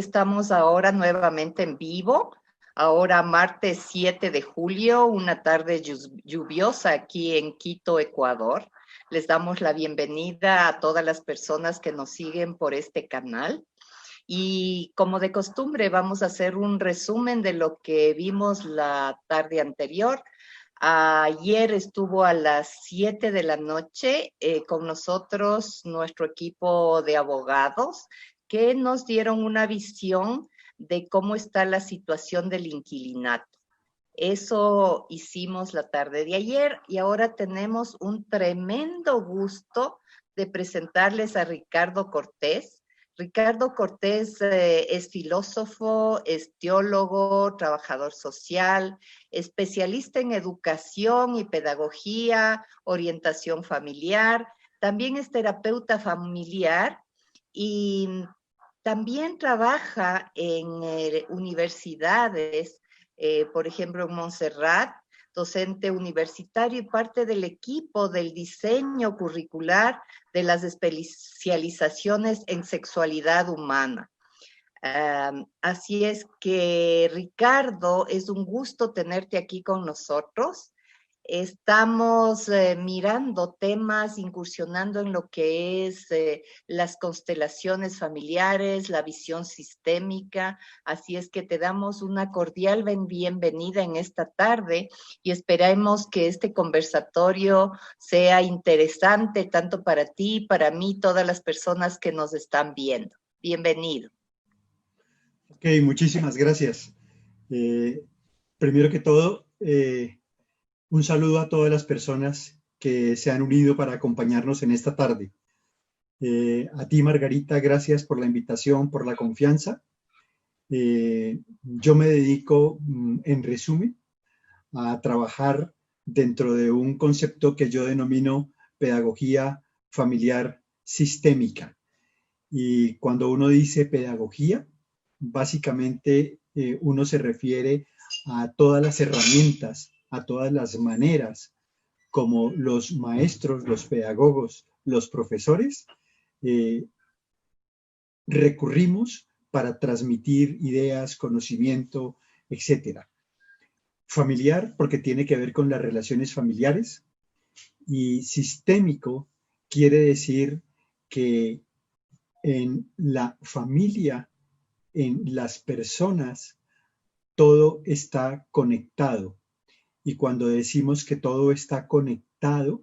Estamos ahora nuevamente en vivo, ahora martes 7 de julio, una tarde lluviosa aquí en Quito, Ecuador. Les damos la bienvenida a todas las personas que nos siguen por este canal. Y como de costumbre, vamos a hacer un resumen de lo que vimos la tarde anterior. Ayer estuvo a las 7 de la noche con nosotros nuestro equipo de abogados que nos dieron una visión de cómo está la situación del inquilinato. Eso hicimos la tarde de ayer y ahora tenemos un tremendo gusto de presentarles a Ricardo Cortés. Ricardo Cortés es filósofo, es teólogo, trabajador social, especialista en educación y pedagogía, orientación familiar, también es terapeuta familiar y también trabaja en universidades, por ejemplo en Montserrat, docente universitario y parte del equipo del diseño curricular de las especializaciones en sexualidad humana. Así es que, Ricardo, es un gusto tenerte aquí con nosotros. Estamos mirando temas, incursionando en lo que es las constelaciones familiares, la visión sistémica, así es que te damos una cordial bienvenida en esta tarde y esperamos que este conversatorio sea interesante tanto para ti, para mí, todas las personas que nos están viendo. Bienvenido. Ok, muchísimas gracias. Primero que todo, un saludo a todas las personas que se han unido para acompañarnos en esta tarde. A ti, Margarita, gracias por la invitación, por la confianza. Yo me dedico, en resumen, a trabajar dentro de un concepto que yo denomino pedagogía familiar sistémica. Y cuando uno dice pedagogía, básicamente uno se refiere a todas las herramientas, a todas las maneras como los maestros, los pedagogos, los profesores recurrimos para transmitir ideas, conocimiento, etc. Familiar, porque tiene que ver con las relaciones familiares, y sistémico quiere decir que en la familia, en las personas, todo está conectado. Y cuando decimos que todo está conectado,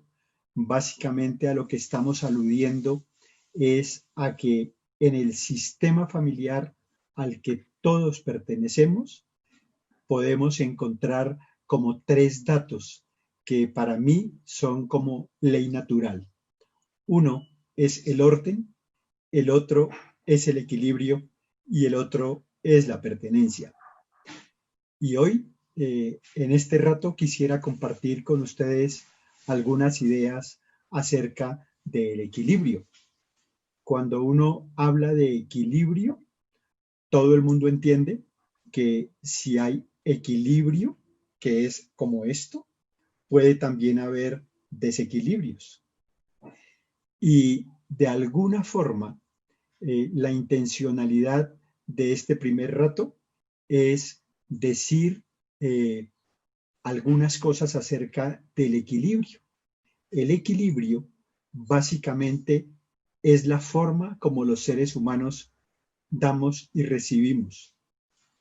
básicamente a lo que estamos aludiendo es a que en el sistema familiar al que todos pertenecemos, podemos encontrar como tres datos que para mí son como ley natural. Uno es el orden, el otro es el equilibrio y el otro es la pertenencia. Y hoy, en este rato, quisiera compartir con ustedes algunas ideas acerca del equilibrio. Cuando uno habla de equilibrio, todo el mundo entiende que si hay equilibrio, que es como esto, puede también haber desequilibrios. Y de alguna forma, la intencionalidad de este primer rato es decir algunas cosas acerca del equilibrio. El equilibrio básicamente es la forma como los seres humanos damos y recibimos.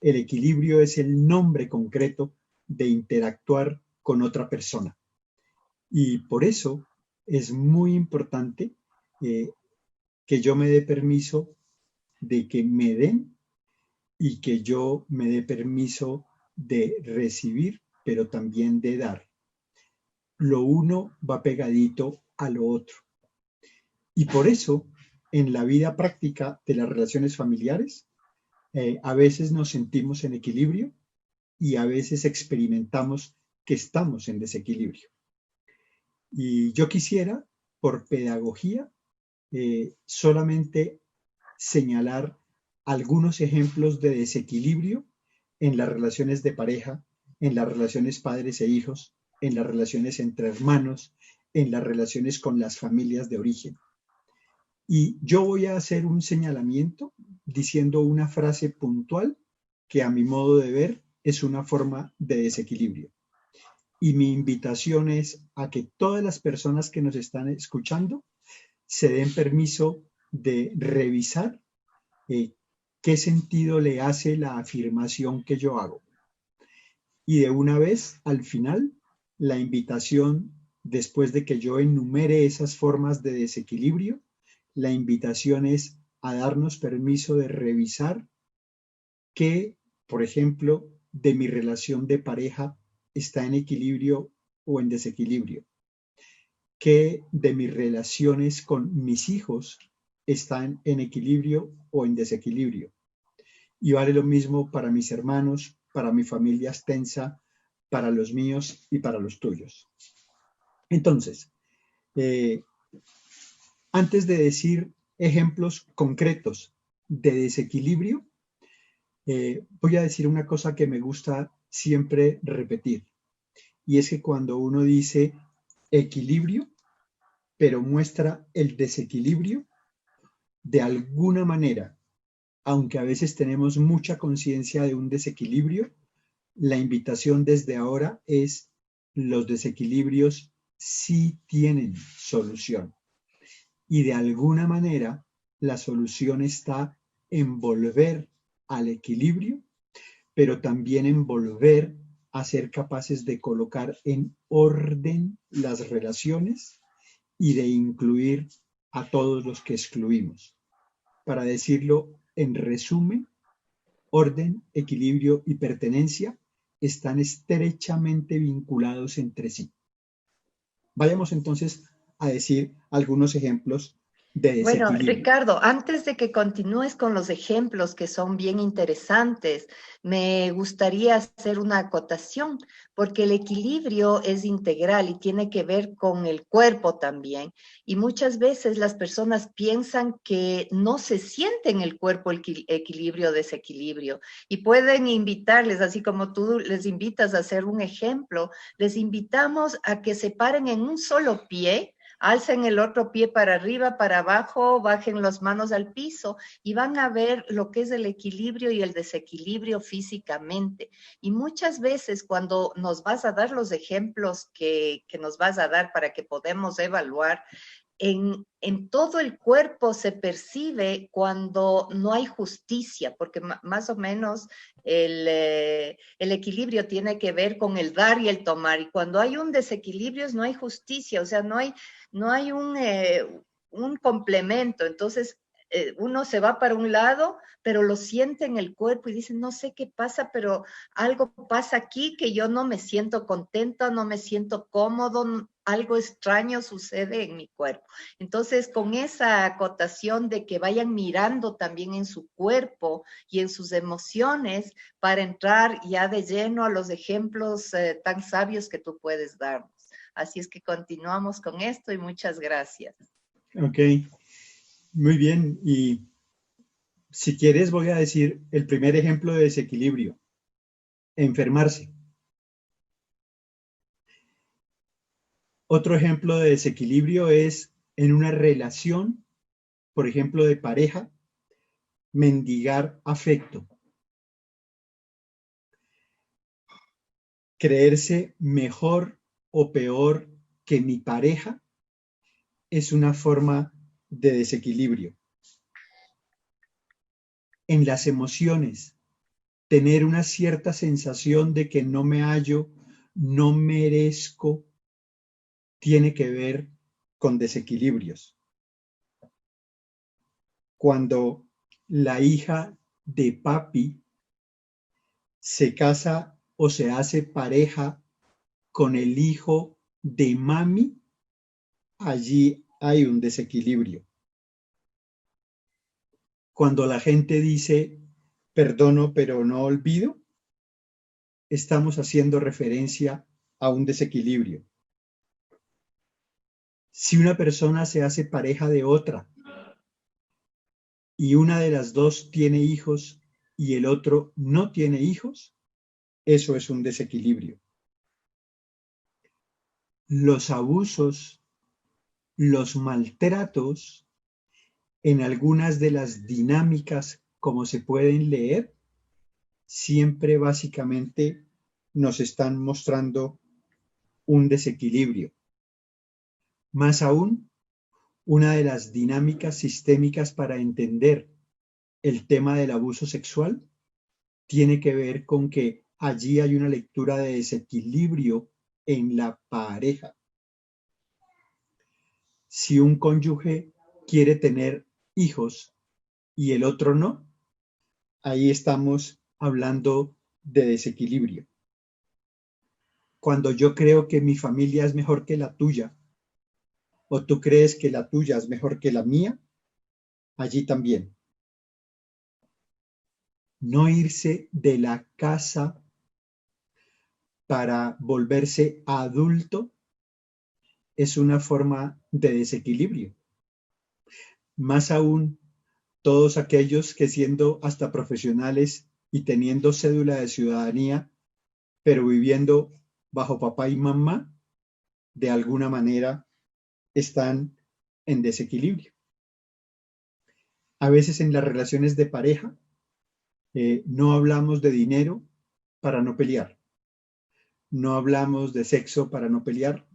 El equilibrio es el nombre concreto de interactuar con otra persona. Y por eso es muy importante que yo me dé permiso de que me den y que yo me dé permiso de recibir, pero también de dar. Lo uno va pegadito a lo otro. Y por eso, en la vida práctica de las relaciones familiares, a veces nos sentimos en equilibrio y a veces experimentamos que estamos en desequilibrio. Y yo quisiera, por pedagogía, solamente señalar algunos ejemplos de desequilibrio en las relaciones de pareja, en las relaciones padres e hijos, en las relaciones entre hermanos, en las relaciones con las familias de origen. Y yo voy a hacer un señalamiento diciendo una frase puntual que a mi modo de ver es una forma de desequilibrio. Y mi invitación es a que todas las personas que nos están escuchando se den permiso de revisar qué sentido le hace la afirmación que yo hago. Y de una vez, al final, la invitación, después de que yo enumere esas formas de desequilibrio, la invitación es a darnos permiso de revisar qué, por ejemplo, de mi relación de pareja está en equilibrio o en desequilibrio. Qué de mis relaciones con mis hijos están en equilibrio o en desequilibrio. Y vale lo mismo para mis hermanos, para mi familia extensa, para los míos y para los tuyos. Entonces, antes de decir ejemplos concretos de desequilibrio, voy a decir una cosa que me gusta siempre repetir, y es que cuando uno dice equilibrio, pero muestra el desequilibrio, de alguna manera, aunque a veces tenemos mucha conciencia de un desequilibrio, la invitación desde ahora es: los desequilibrios sí tienen solución. Y de alguna manera la solución está en volver al equilibrio, pero también en volver a ser capaces de colocar en orden las relaciones y de incluir a todos los que excluimos. Para decirlo en resumen, orden, equilibrio y pertenencia están estrechamente vinculados entre sí. Vayamos entonces a decir algunos ejemplos de Bueno, desequilibrio. Ricardo, antes de que continúes con los ejemplos que son bien interesantes, me gustaría hacer una acotación, porque el equilibrio es integral y tiene que ver con el cuerpo también. Y muchas veces las personas piensan que no se siente en el cuerpo el equilibrio o desequilibrio. Y pueden invitarles, así como tú les invitas a hacer un ejemplo, les invitamos a que se paren en un solo pie. Alcen el otro pie para arriba, para abajo, bajen las manos al piso y van a ver lo que es el equilibrio y el desequilibrio físicamente. Y muchas veces cuando nos vas a dar los ejemplos que nos vas a dar para que podamos evaluar, en todo el cuerpo se percibe cuando no hay justicia, porque más o menos el equilibrio tiene que ver con el dar y el tomar, y cuando hay un desequilibrio no hay justicia, o sea, no hay un complemento, entonces uno se va para un lado, pero lo siente en el cuerpo y dice, no sé qué pasa, pero algo pasa aquí que yo no me siento contenta, no me siento cómodo, algo extraño sucede en mi cuerpo. Entonces, con esa acotación de que vayan mirando también en su cuerpo y en sus emociones para entrar ya de lleno a los ejemplos tan sabios que tú puedes darnos. Así es que continuamos con esto y muchas gracias. Ok, muy bien. Y si quieres voy a decir el primer ejemplo de desequilibrio: enfermarse. Otro ejemplo de desequilibrio es en una relación, por ejemplo, de pareja, mendigar afecto. Creerse mejor o peor que mi pareja es una forma de desequilibrio. En las emociones, tener una cierta sensación de que no me hallo, no merezco, tiene que ver con desequilibrios. Cuando la hija de papi se casa o se hace pareja con el hijo de mami, allí hay un desequilibrio. Cuando la gente dice perdono pero no olvido, estamos haciendo referencia a un desequilibrio. Si una persona se hace pareja de otra y una de las dos tiene hijos y el otro no tiene hijos, eso es un desequilibrio. Los abusos, los maltratos en algunas de las dinámicas como se pueden leer, siempre básicamente nos están mostrando un desequilibrio. Más aún, una de las dinámicas sistémicas para entender el tema del abuso sexual tiene que ver con que allí hay una lectura de desequilibrio en la pareja. Si un cónyuge quiere tener hijos y el otro no, ahí estamos hablando de desequilibrio. Cuando yo creo que mi familia es mejor que la tuya, o tú crees que la tuya es mejor que la mía, allí también. No irse de la casa para volverse adulto es una forma de desequilibrio. Más aún, todos aquellos que siendo hasta profesionales y teniendo cédula de ciudadanía, pero viviendo bajo papá y mamá, de alguna manera están en desequilibrio. A veces en las relaciones de pareja no hablamos de dinero para no pelear, no hablamos de sexo para no pelear,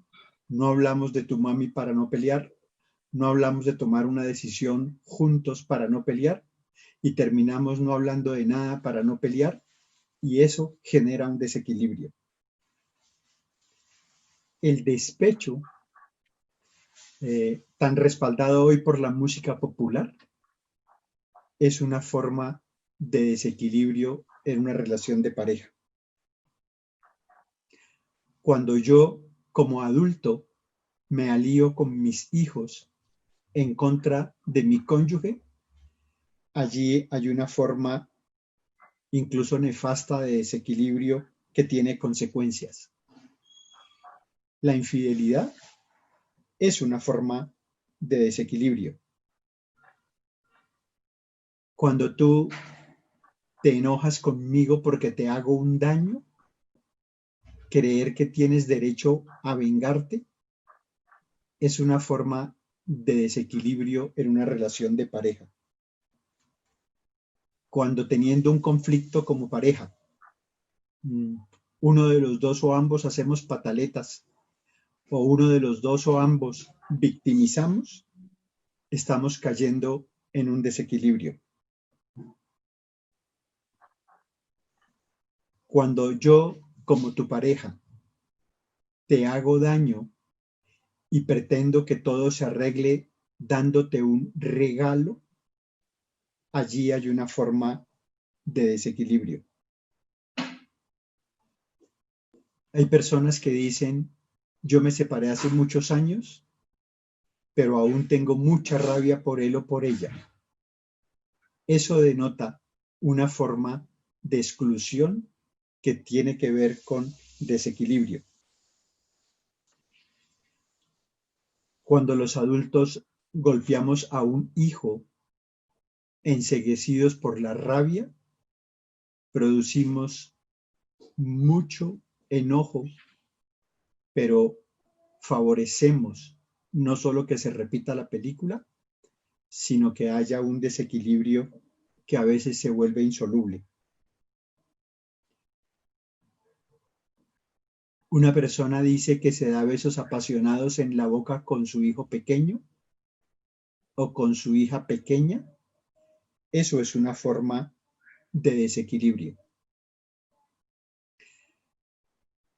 no hablamos de tu mami para no pelear, no hablamos de tomar una decisión juntos para no pelear y terminamos no hablando de nada para no pelear y eso genera un desequilibrio. El despecho, tan respaldado hoy por la música popular, es una forma de desequilibrio en una relación de pareja. Cuando yo, como adulto, me alío con mis hijos en contra de mi cónyuge, allí hay una forma incluso nefasta de desequilibrio que tiene consecuencias. La infidelidad es una forma de desequilibrio. Cuando tú te enojas conmigo porque te hago un daño, creer que tienes derecho a vengarte es una forma de desequilibrio en una relación de pareja. Cuando teniendo un conflicto como pareja, uno de los dos o ambos hacemos pataletas o uno de los dos o ambos victimizamos, estamos cayendo en un desequilibrio. Cuando yo, como tu pareja, te hago daño y pretendo que todo se arregle dándote un regalo, allí hay una forma de desequilibrio. Hay personas que dicen, yo me separé hace muchos años, pero aún tengo mucha rabia por él o por ella. Eso denota una forma de exclusión que tiene que ver con desequilibrio. Cuando los adultos golpeamos a un hijo enceguecidos por la rabia, producimos mucho enojo, pero favorecemos no solo que se repita la película, sino que haya un desequilibrio que a veces se vuelve insoluble. Una persona dice que se da besos apasionados en la boca con su hijo pequeño o con su hija pequeña. Eso es una forma de desequilibrio.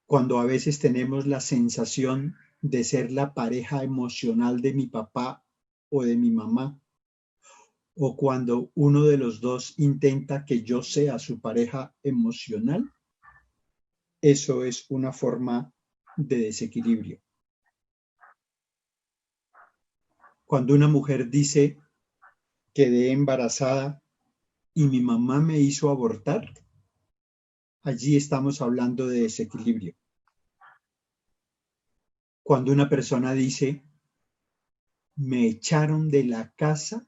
Cuando a veces tenemos la sensación de ser la pareja emocional de mi papá o de mi mamá, o cuando uno de los dos intenta que yo sea su pareja emocional, eso es una forma de desequilibrio. Cuando una mujer dice, quedé embarazada y mi mamá me hizo abortar, allí estamos hablando de desequilibrio. Cuando una persona dice, me echaron de la casa,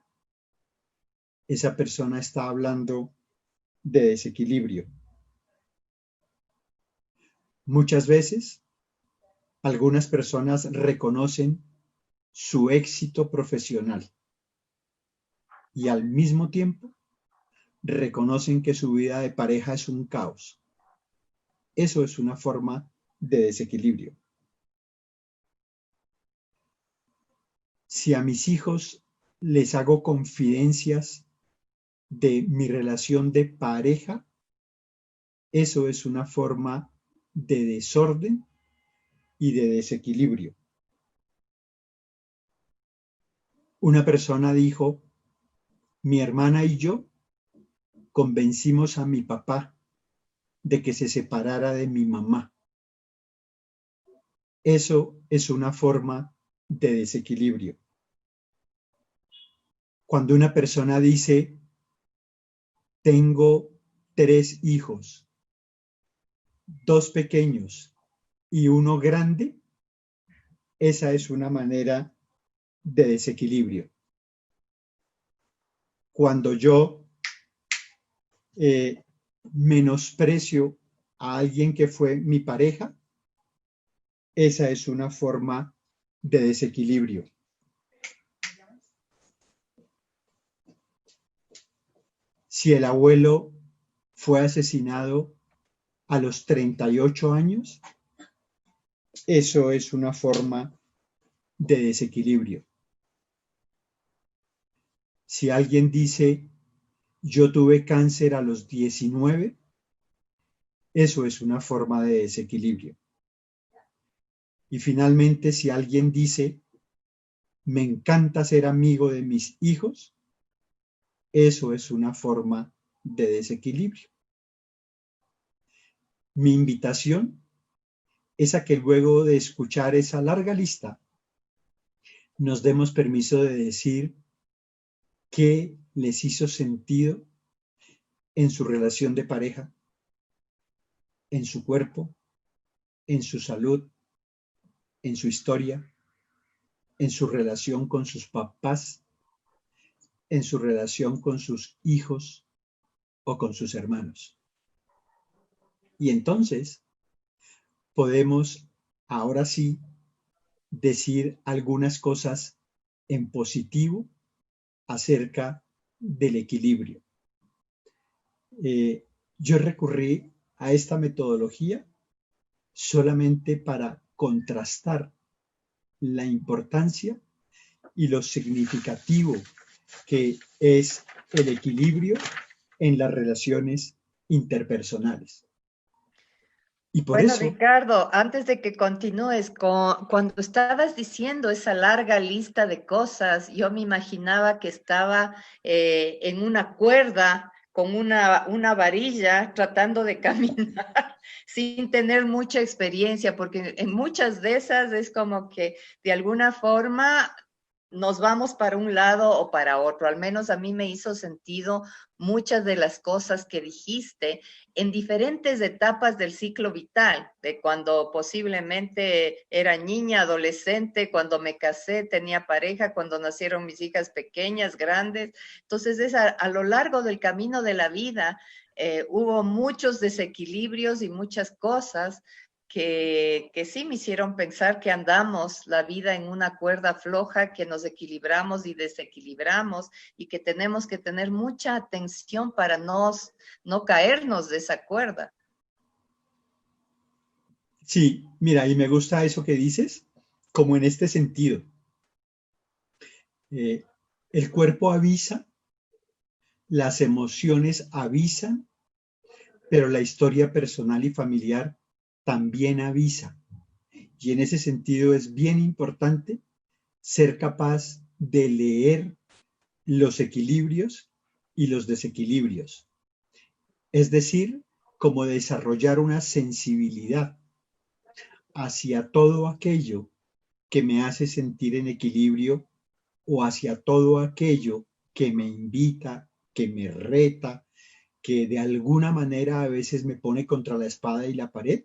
esa persona está hablando de desequilibrio. Muchas veces, algunas personas reconocen su éxito profesional. y al mismo tiempo reconocen que su vida de pareja es un caos. Eso es una forma de desequilibrio. Si a mis hijos les hago confidencias de mi relación de pareja, eso es una forma de desorden y de desequilibrio. Una persona dijo, mi hermana y yo convencimos a mi papá de que se separara de mi mamá. Eso es una forma de desequilibrio. Cuando una persona dice, tengo 3 hijos, 2 pequeños y 1 grande, esa es una manera de desequilibrio. Cuando yo menosprecio a alguien que fue mi pareja, esa es una forma de desequilibrio. Si el abuelo fue asesinado a los 38 años, eso es una forma de desequilibrio. Si alguien dice, yo tuve cáncer a los 19, eso es una forma de desequilibrio. Y finalmente, si alguien dice, me encanta ser amigo de mis hijos, eso es una forma de desequilibrio. Mi invitación es a que luego de escuchar esa larga lista, nos demos permiso de decir qué les hizo sentido en su relación de pareja, en su cuerpo, en su salud, en su historia, en su relación con sus papás, en su relación con sus hijos o con sus hermanos. Y entonces podemos ahora sí decir algunas cosas en positivo acerca del equilibrio. Yo recurrí a esta metodología solamente para contrastar la importancia y lo significativo que es el equilibrio en las relaciones interpersonales. Y por Bueno, eso, Ricardo, antes de que continúes, cuando estabas diciendo esa larga lista de cosas, yo me imaginaba que estaba en una cuerda con una varilla tratando de caminar sin tener mucha experiencia, porque en muchas de esas es como que de alguna forma nos vamos para un lado o para otro. Al menos a mí me hizo sentido muchas de las cosas que dijiste en diferentes etapas del ciclo vital, de cuando posiblemente era niña, adolescente, cuando me casé, tenía pareja, cuando nacieron mis hijas pequeñas, grandes. Entonces, es a lo largo del camino de la vida, hubo muchos desequilibrios y muchas cosas que sí me hicieron pensar que andamos la vida en una cuerda floja, que nos equilibramos y desequilibramos y que tenemos que tener mucha atención para no caernos de esa cuerda. sí, mira, y me gusta eso que dices, como en este sentido. El cuerpo avisa, las emociones avisan, pero la historia personal y familiar también avisa. Y en ese sentido es bien importante ser capaz de leer los equilibrios y los desequilibrios. Es decir, como desarrollar una sensibilidad hacia todo aquello que me hace sentir en equilibrio o hacia todo aquello que me invita, que me reta, que de alguna manera a veces me pone contra la espada y la pared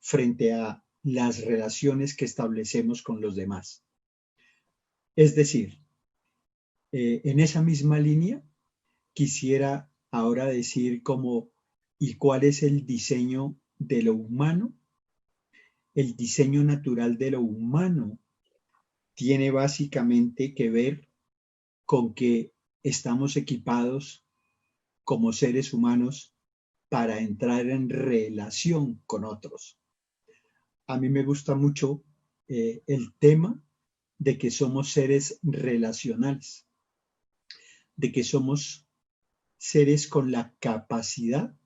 frente a las relaciones que establecemos con los demás. Es decir, en esa misma línea, quisiera ahora decir cómo y cuál es el diseño de lo humano. El diseño natural de lo humano tiene básicamente que ver con que estamos equipados como seres humanos para entrar en relación con otros. A mí me gusta mucho el tema de que somos seres relacionales, de que somos seres con la capacidad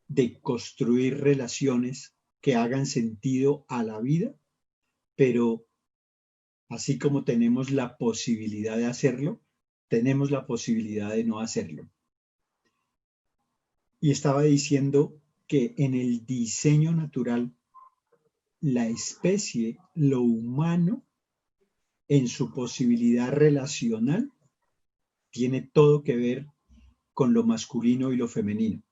de construir relaciones que hagan sentido a la vida, pero así como tenemos la posibilidad de hacerlo, tenemos la posibilidad de no hacerlo. Y estaba diciendo que en el diseño natural, la especie, lo humano, en su posibilidad relacional, tiene todo que ver con lo masculino y lo femenino.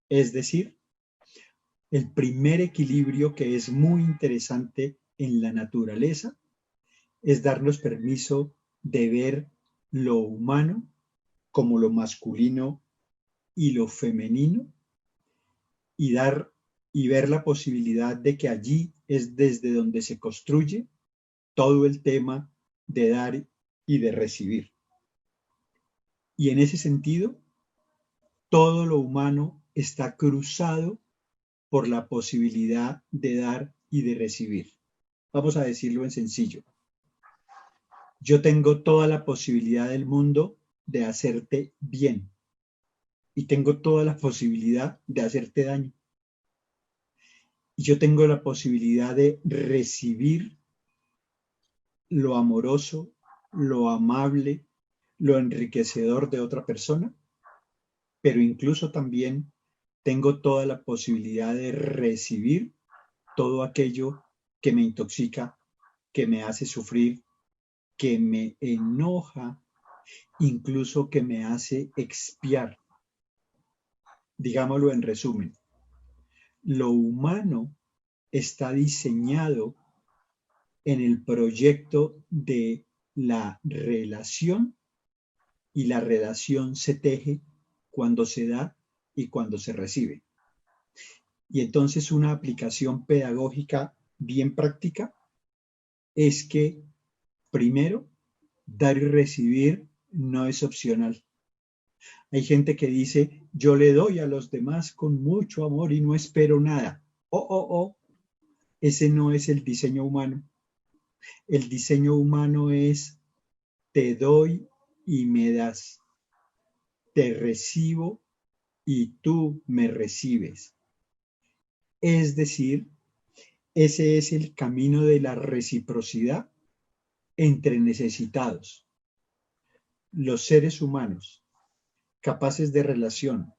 Es decir, el primer equilibrio que es muy interesante en la naturaleza es darnos permiso de ver lo humano como lo masculino y lo femenino y ver la posibilidad de que allí es desde donde se construye todo el tema de dar y de recibir. Y en ese sentido, todo lo humano está cruzado por la posibilidad de dar y de recibir. Vamos a decirlo en sencillo. Yo tengo toda la posibilidad del mundo de hacerte bien y tengo toda la posibilidad de hacerte daño. Y yo tengo la posibilidad de recibir lo amoroso, lo amable, lo enriquecedor de otra persona, pero incluso también tengo toda la posibilidad de recibir todo aquello que me intoxica, que me hace sufrir, que me enoja, incluso que me hace expiar. Digámoslo en resumen, lo humano está diseñado en el proyecto de la relación y la relación se teje cuando se da y cuando se recibe. Y entonces una aplicación pedagógica bien práctica es que primero, dar y recibir no es opcional. Hay gente que dice, yo le doy a los demás con mucho amor y no espero nada. Ese no es el diseño humano. El diseño humano es, te doy y me das. Te recibo y tú me recibes. Es decir, ese es el camino de la reciprocidad entre necesitados. Los seres humanos capaces de relación,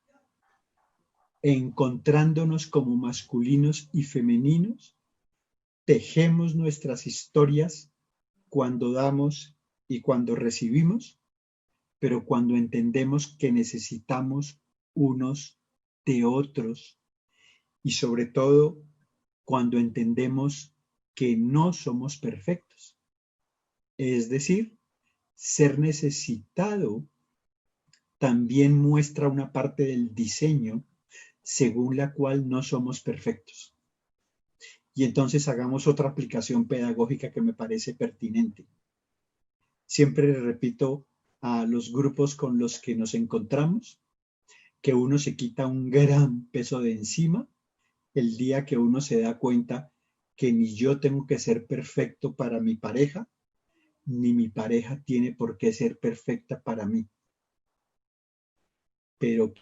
encontrándonos como masculinos y femeninos, tejemos nuestras historias cuando damos y cuando recibimos, pero cuando entendemos que necesitamos unos de otros y sobre todo cuando entendemos que no somos perfectos. Es decir, ser necesitado también muestra una parte del diseño según la cual no somos perfectos. Y entonces hagamos otra aplicación pedagógica que me parece pertinente. Siempre le repito a los grupos con los que nos encontramos que uno se quita un gran peso de encima el día que uno se da cuenta que ni yo tengo que ser perfecto para mi pareja, ni mi pareja tiene por qué ser perfecta para mí. Pero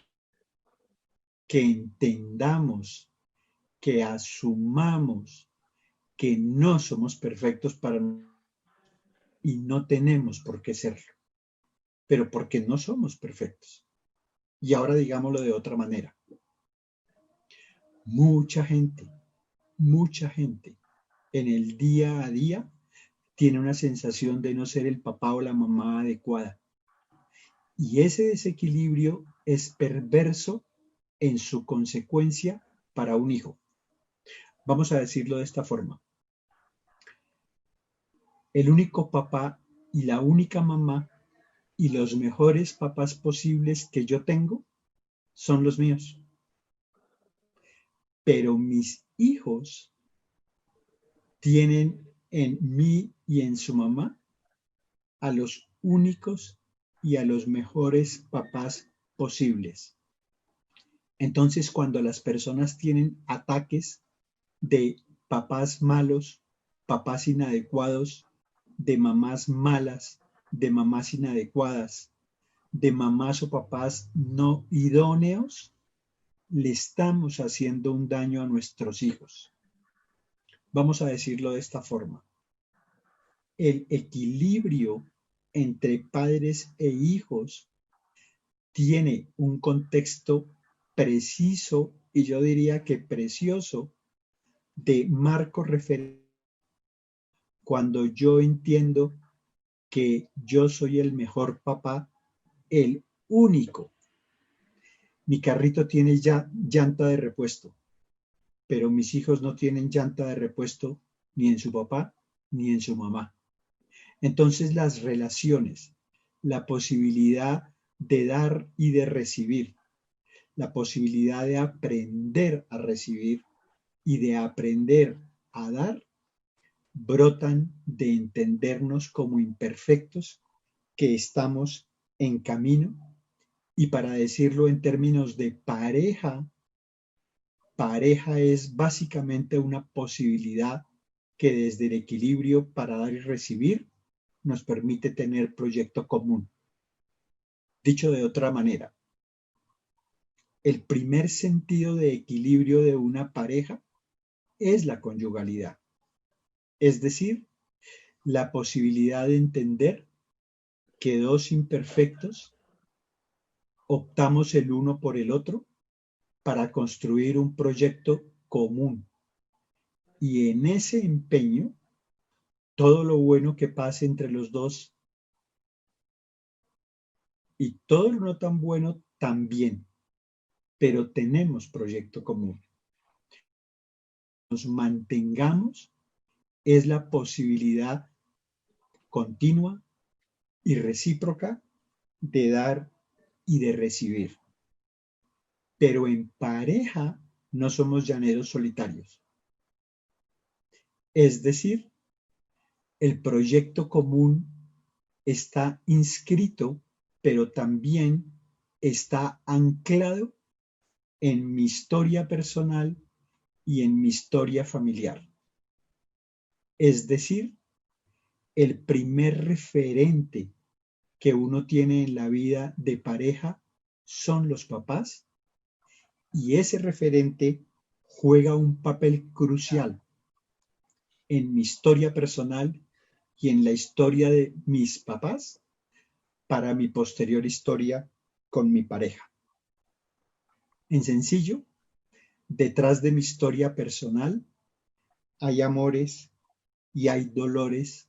que entendamos, que asumamos que no somos perfectos para nosotros y no tenemos por qué serlo, pero porque no somos perfectos. Y ahora digámoslo de otra manera. Mucha gente en el día a día tiene una sensación de no ser el papá o la mamá adecuada. Y ese desequilibrio es perverso en su consecuencia para un hijo. Vamos a decirlo de esta forma. El único papá y la única mamá y los mejores papás posibles que yo tengo son los míos. Pero mis hijos tienen en mí y en su mamá a los únicos y a los mejores papás posibles. Entonces, cuando las personas tienen ataques de papás malos, papás inadecuados, de mamás malas, de mamás inadecuadas, de mamás o papás no idóneos, le estamos haciendo un daño a nuestros hijos. Vamos a decirlo de esta forma. El equilibrio entre padres e hijos tiene un contexto preciso y yo diría que precioso de marco referente cuando yo entiendo que yo soy el mejor papá, el único. Mi carrito tiene ya llanta de repuesto, pero mis hijos no tienen llanta de repuesto ni en su papá ni en su mamá. Entonces las relaciones, la posibilidad de dar y de recibir, la posibilidad de aprender a recibir y de aprender a dar, brotan de entendernos como imperfectos que estamos en camino. Y para decirlo en términos de pareja, pareja es básicamente una posibilidad que desde el equilibrio para dar y recibir nos permite tener proyecto común. Dicho de otra manera, el primer sentido de equilibrio de una pareja es la conyugalidad, es decir, la posibilidad de entender que dos imperfectos optamos el uno por el otro para construir un proyecto común. Y en ese empeño, todo lo bueno que pase entre los dos y todo lo no tan bueno también, pero tenemos proyecto común. Nos mantengamos es la posibilidad continua y recíproca de dar y de recibir. Pero en pareja no somos llaneros solitarios. Es decir, el proyecto común está inscrito, pero también está anclado en mi historia personal y en mi historia familiar. Es decir, el primer referente que uno tiene en la vida de pareja son los papás y ese referente juega un papel crucial en mi historia personal y en la historia de mis papás para mi posterior historia con mi pareja. En sencillo, detrás de mi historia personal hay amores y hay dolores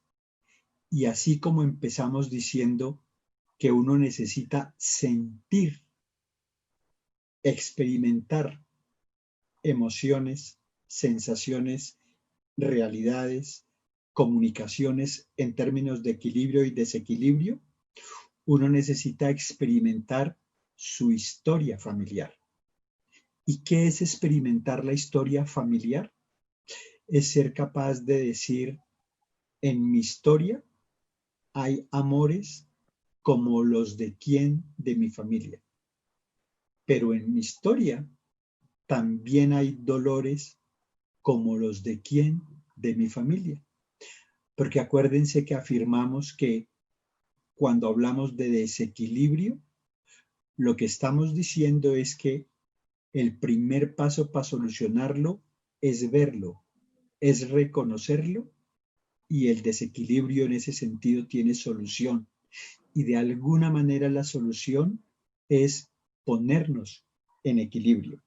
y así como empezamos diciendo que uno necesita sentir, experimentar emociones, sensaciones, realidades, comunicaciones en términos de equilibrio y desequilibrio, uno necesita experimentar su historia familiar. ¿Y qué es experimentar la historia familiar? Es ser capaz de decir, en mi historia hay amores como los de quién de mi familia, pero en mi historia también hay dolores como los de quién de mi familia. Porque acuérdense que afirmamos que cuando hablamos de desequilibrio, lo que estamos diciendo es que el primer paso para solucionarlo es verlo, es reconocerlo y el desequilibrio en ese sentido tiene solución. Y de alguna manera la solución es ponernos en equilibrio.